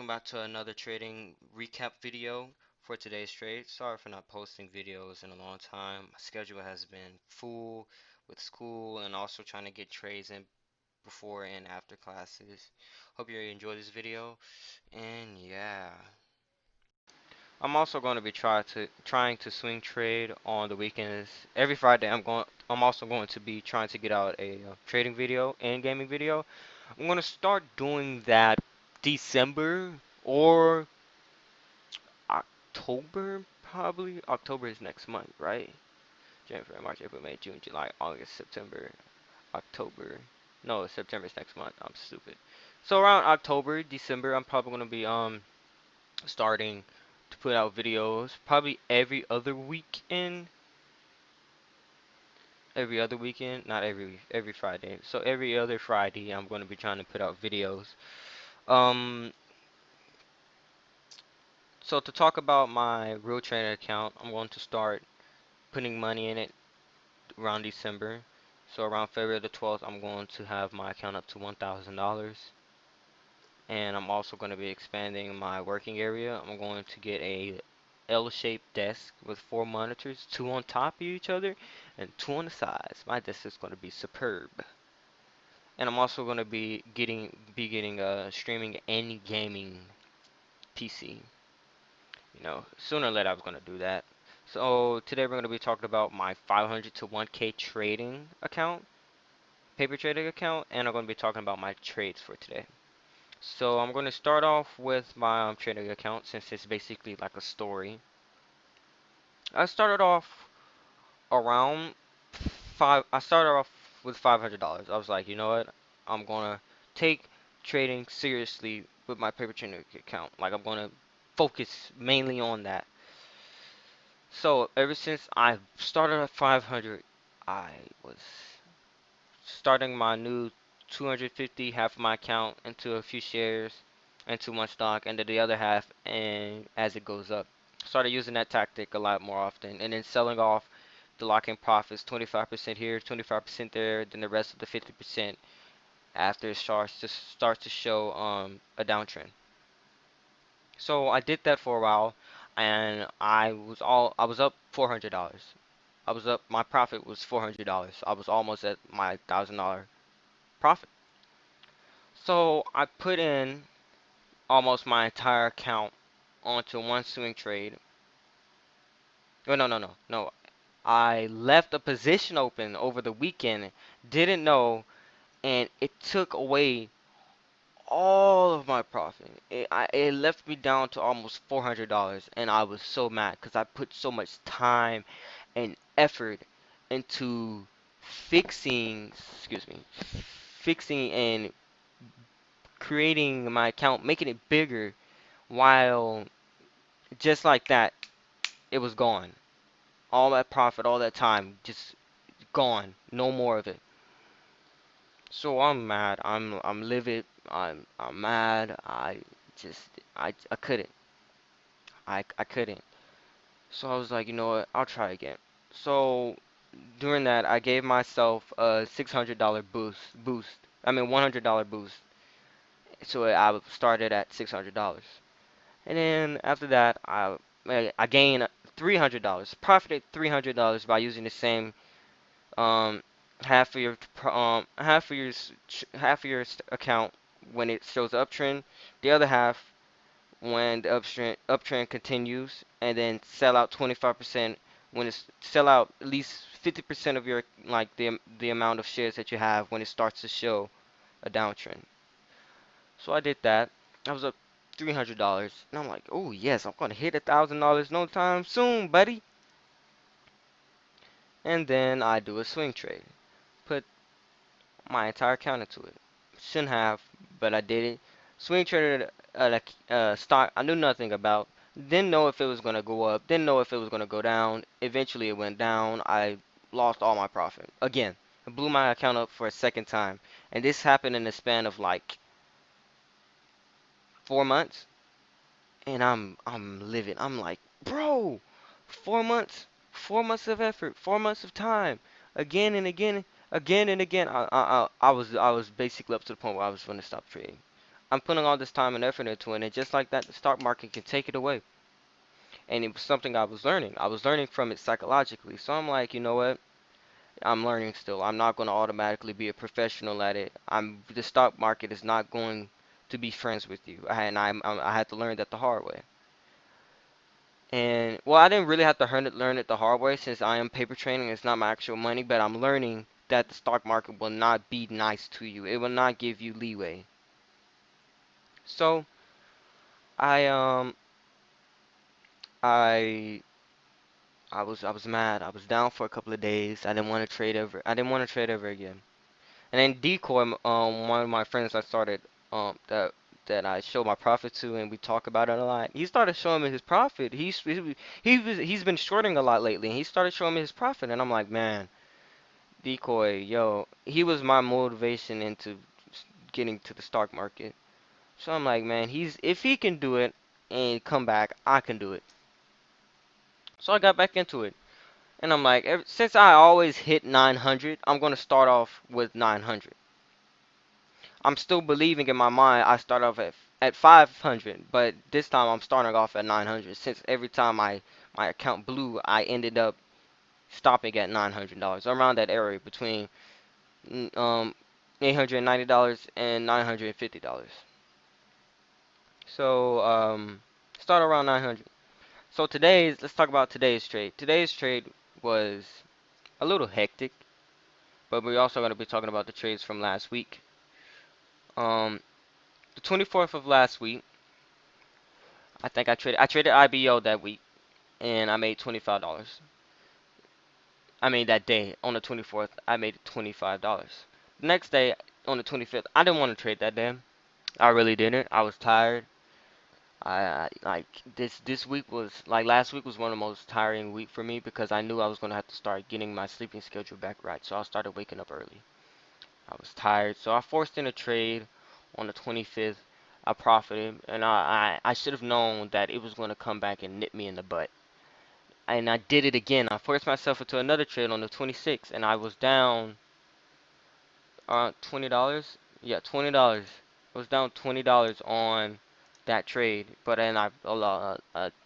welcome back to another trading recap video for today's trade. Sorry for not posting videos in a long time. My schedule has been full with school and also trying to get trades in before and after classes. Hope you enjoy this video. And yeah, I'm also going to be trying to swing trade on the weekends. Every Friday, I'm also going to be trying to get out a trading video and gaming video. I'm going to start doing that December or October, probably. October is next month, right? January, February, March, April, May, June, July, August, September, October. No, September is next month. I'm stupid. So around October, December, I'm probably gonna be starting to put out videos probably every other weekend. Every other weekend, not every Friday. So every other Friday, I'm gonna be trying to put out videos. Um, so to talk about my real trader account, I'm going to start putting money in it around December. So around February the 12th, I'm going to have my account up to $1,000. And I'm also going to be expanding my working area. I'm going to get a L-shaped desk with 4 monitors, two on top of each other and two on the sides. My desk is going to be superb. And I'm also going to be getting a streaming and gaming PC. Sooner or later I was going to do that. So today we're going to be talking about my 500 to 1K trading account, paper trading account, and I'm going to be talking about my trades for today. So I'm going to start off with my trading account since it's basically like a story. I started off around I started off with $500. I was like, you know what? I'm gonna take trading seriously with my paper trading account. Like I'm gonna focus mainly on that. So ever since I started at 500, I was starting my new 250 half of my account into a few shares into one stock and then the other half and as it goes up. Started using that tactic a lot more often and then selling off the lock-in profits 25% here, 25% there, then the rest of the 50% after it starts to show a downtrend. So I did that for a while and I was up $400. I was up my profit was $400. I was almost at my $1,000 profit. So I put in almost my entire account onto one swing trade. Oh, no, no, no, no. I left a position open over the weekend, didn't know, and it took away all of my profit. It left me down to almost $400, and I was so mad because I put so much time and effort into fixing, excuse me, fixing and creating my account, making it bigger, while just like that, it was gone. All that profit, all that time, just gone. No more of it. So I'm mad. I'm livid. I'm mad. Just I couldn't. I couldn't. So I was like, you know what? I'll try again. So during that, I gave myself a $600 boost. I mean $100 boost. So I started at $600. And then after that, I gained $300. Profited $300 by using the same um half of your half of your account when it shows uptrend, the other half when the uptrend continues, and then sell out 25% when it's sell out at least 50% of your like the amount of shares that you have when it starts to show a downtrend. So I did that. I was up $300, and I'm like, oh yes, I'm gonna hit $1,000 no time soon, buddy. And then I do a swing trade. Put my entire account into it. Shouldn't have, but I did it. Swing traded like stock I knew nothing about. Didn't know if it was gonna go up. Didn't know if it was gonna go down. Eventually, it went down. I lost all my profit again. I blew my account up for a second time, and this happened in the span of like 4 months. And I'm livid. I'm like, bro, 4 months, 4 months of effort, 4 months of time, again and again, again and again. I was basically up to the point where I was going to stop trading. I'm putting all this time and effort into it, and just like that, the stock market can take it away. And it was something I was learning. I was learning from it psychologically. So I'm like, you know what? I'm learning still. I'm not going to automatically be a professional at it. The stock market is not going to be friends with you. I had to learn that the hard way. And well, I didn't really have to learn it the hard way since I am paper trading. It's not my actual money, but I'm learning that the stock market will not be nice to you. It will not give you leeway. So I um I I was mad. I was down for a couple of days. I didn't want to trade ever. I didn't want to trade ever again. And then Decoy, one of my friends I started, that I show my profit to, and we talk about it a lot. He started showing me his profit. He's been shorting a lot lately, and he started showing me his profit, and I'm like, man, Decoy, yo, he was my motivation into getting to the stock market. So I'm like, man, if he can do it and come back, I can do it. So I got back into it. And I'm like, since I always hit 900, I'm going to start off with 900. I'm still believing in my mind I start off at 500, but this time I'm starting off at 900. Since every time my account blew, I ended up stopping at $900, around that area between $890 and $950. So start around 900. So let's talk about today's trade. Today's trade was a little hectic, but we're also going to be talking about the trades from last week. Um, the 24th of last week, I traded IBO that week, and I made $25. I mean that day on the 24th, I made $25. The next day on the 25th, I didn't want to trade that day. I really didn't. I was tired. Like this week was like last week was one of the most tiring week for me because I knew I was gonna have to start getting my sleeping schedule back right. So I started waking up early. I was tired, so I forced in a trade on the 25th. I profited, and I should have known that it was going to come back and nip me in the butt. And I did it again. I forced myself into another trade on the 26th, and I was down $20. Yeah, $20. I was down $20 on that trade, but then I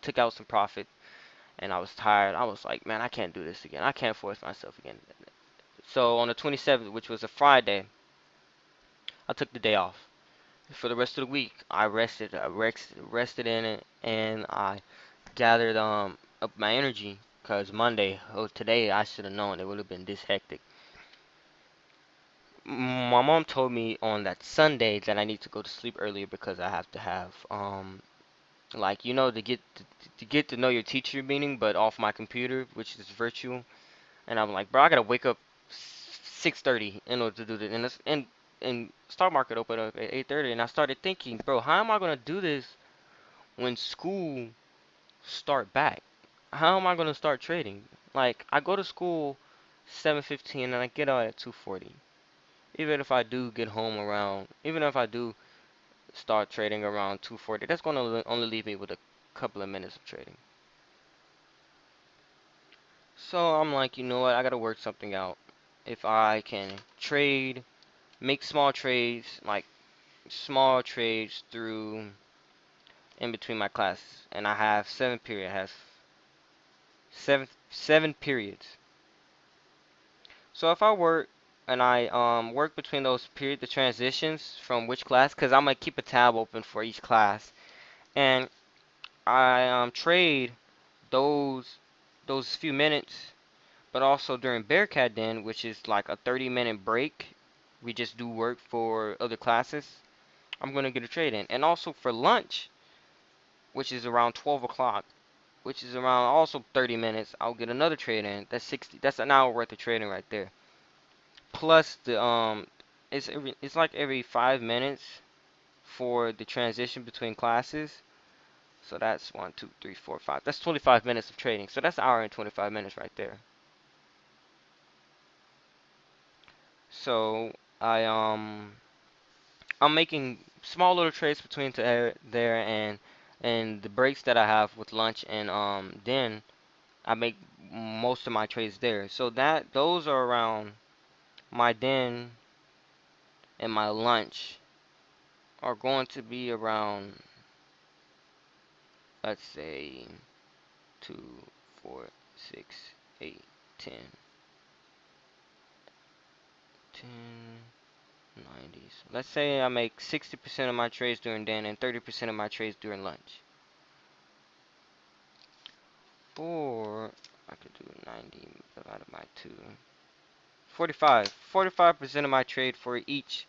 took out some profit, and I was tired. I was like, man, I can't do this again. I can't force myself again. So on the 27th, which was a Friday, I took the day off. For the rest of the week, I rested in it, and I gathered up my energy. Cause today I should have known it would have been this hectic. My mom told me on that Sunday that I need to go to sleep earlier because I have to have like to get to know your teacher meeting, but off my computer, which is virtual. And I'm like, bro, I gotta wake up 6:30 in order to do this. And stock market opened up at 8:30, and I started thinking, bro, how am I gonna do this when school start back? How am I gonna start trading? Like, I go to school 7:15 and I get out at 2:40. Even if I do start trading around 2:40, that's gonna only leave me with a couple of minutes of trading. So I'm like, you know what? I gotta work something out. If I can trade, make small trades through in between my classes, and I have I have seven periods. So if I work and I work between the transitions from which class, because I'm gonna keep a tab open for each class, and I trade those those few minutes, but also during Bearcat Den, which is like a 30-minute break. We just do work for other classes. I'm gonna get a trade in, and also for lunch, which is around 12 o'clock, which is around also 30 minutes. I'll get another trade in. That's 60. That's an hour worth of trading right there. Plus it's like every 5 minutes for the transition between classes. So that's 1, 2, 3, 4, 5. That's 25 minutes of trading. So that's an hour and 25 minutes right there. So I'm making small little trades between there and the breaks that I have with lunch, and then I make most of my trades there. So those are around my den and my lunch. are going to be around, let's say, 2, 4, 6, 8, 10, 10, 90s. Let's say I make 60% of my trades during day and 30% of my trades during lunch. Or I could do 90 divided by 2. 45. 45% of my trade for each.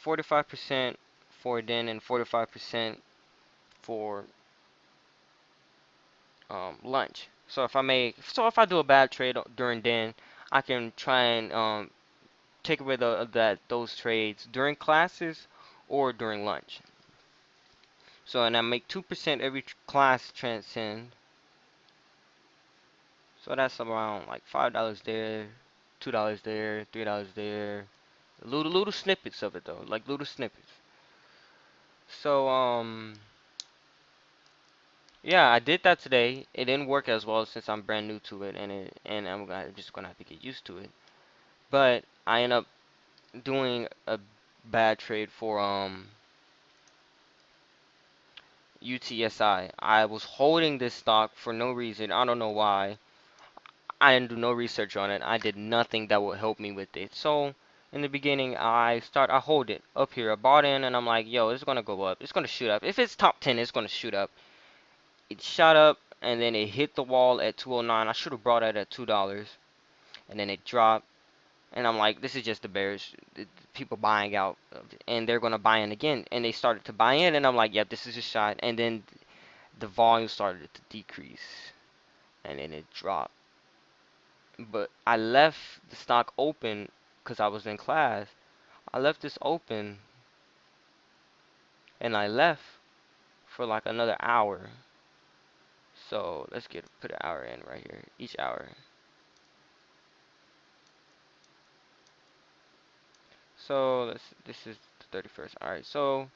45% for den and 45% for lunch. So if I do a bad trade during den, I can try and take away those trades during classes or during lunch. So and I make 2% every class transcend. So that's around like $5 there, $2 there, $3 there. Little snippets of it though, like little snippets. So yeah, I did that today. It didn't work as well since I'm brand new to it, and just gonna have to get used to it. But I end up doing a bad trade for UTSI. I was holding this stock for no reason. I don't know why. I didn't do no research on it. I did nothing that would help me with it. So in the beginning, I hold it up here. I bought in, and I'm like, yo, it's gonna go up. It's gonna shoot up. If it's top 10, it's gonna shoot up. It shot up, and then it hit the wall at 209. I should have brought it at $2, and then it dropped. And I'm like, this is just the bears, people buying out, and they're gonna buy in again. And they started to buy in, and I'm like, yep, this is a shot. And then the volume started to decrease, and then it dropped. But I left the stock open because I was in class. I left this open, and I left for like another hour. So let's put an hour in right here, each hour. So this is the 31st. All right, so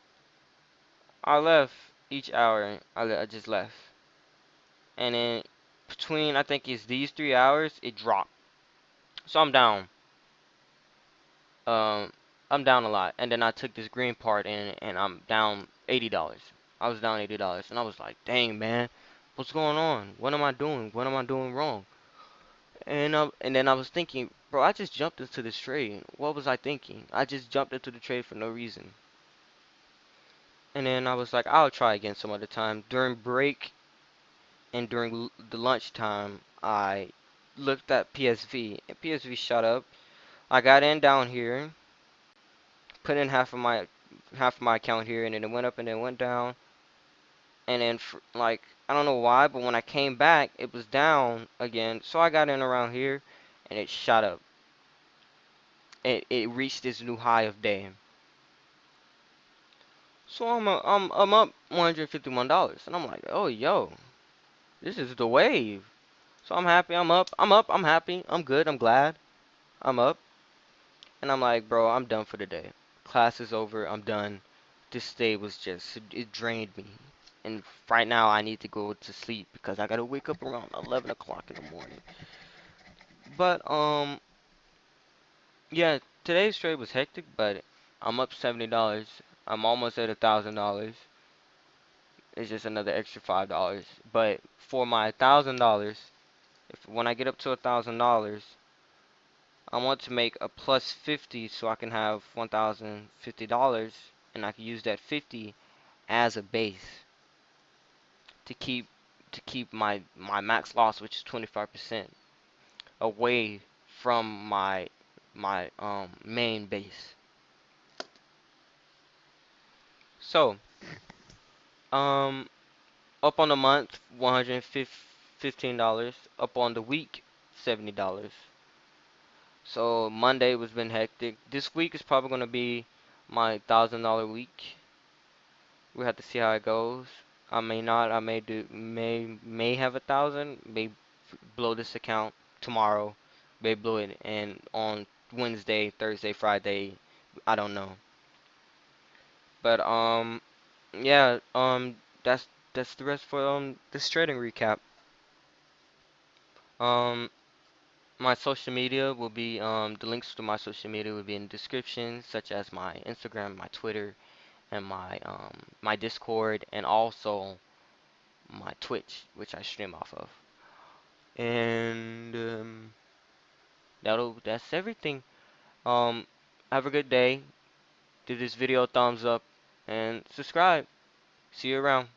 I left each hour. I just left, and then between I think it's these 3 hours, it dropped. So Um, I'm down a lot, and then I took this green part in, and I'm down $80. I was down $80, and I was like, dang man, what's going on? What am I doing? What am I doing wrong? And then I was thinking, bro, I just jumped into this trade. What was I thinking? I just jumped into the trade for no reason. And then I was like, I'll try again some other time. During break and during the lunchtime, I looked at PSV, and PSV shot up. I got in down here, put in half of my account here, and then it went up and then went down. And then like I don't know why, but when I came back, it was down again. So I got in around here, and it shot up. It reached this new high of day. So I'm up $151, and I'm like, oh yo, this is the wave. So I'm happy. I'm up. I'm happy. I'm good. I'm glad. I'm up. And I'm like, bro, I'm done for the day. Class is over. I'm done. This day was just, it drained me. And right now I need to go to sleep because I gotta wake up around 11 o'clock in the morning. But, yeah, today's trade was hectic, but I'm up $70. I'm almost at $1,000. It's just another extra $5. But for my $1,000, if when I get up to $1,000, I want to make a plus 50 so I can have $1,050 and I can use that 50 as a base to keep my max loss, which is 25%, away from my main base. So, um up on the month $115, up on the week $70. So Monday was been hectic. This week is probably gonna be my $1,000 week. We have to see how it goes. I may not. I may have 1,000. May blow this account tomorrow. May blow it and on Wednesday, Thursday, Friday. I don't know. But yeah. That's the rest for this trading recap. Um, my social media will be the links to my social media will be in the description, such as my Instagram, my Twitter, and my Discord, and also my Twitch, which I stream off of. And that's everything. Um, have a good day. Give this video a thumbs up and subscribe. See you around.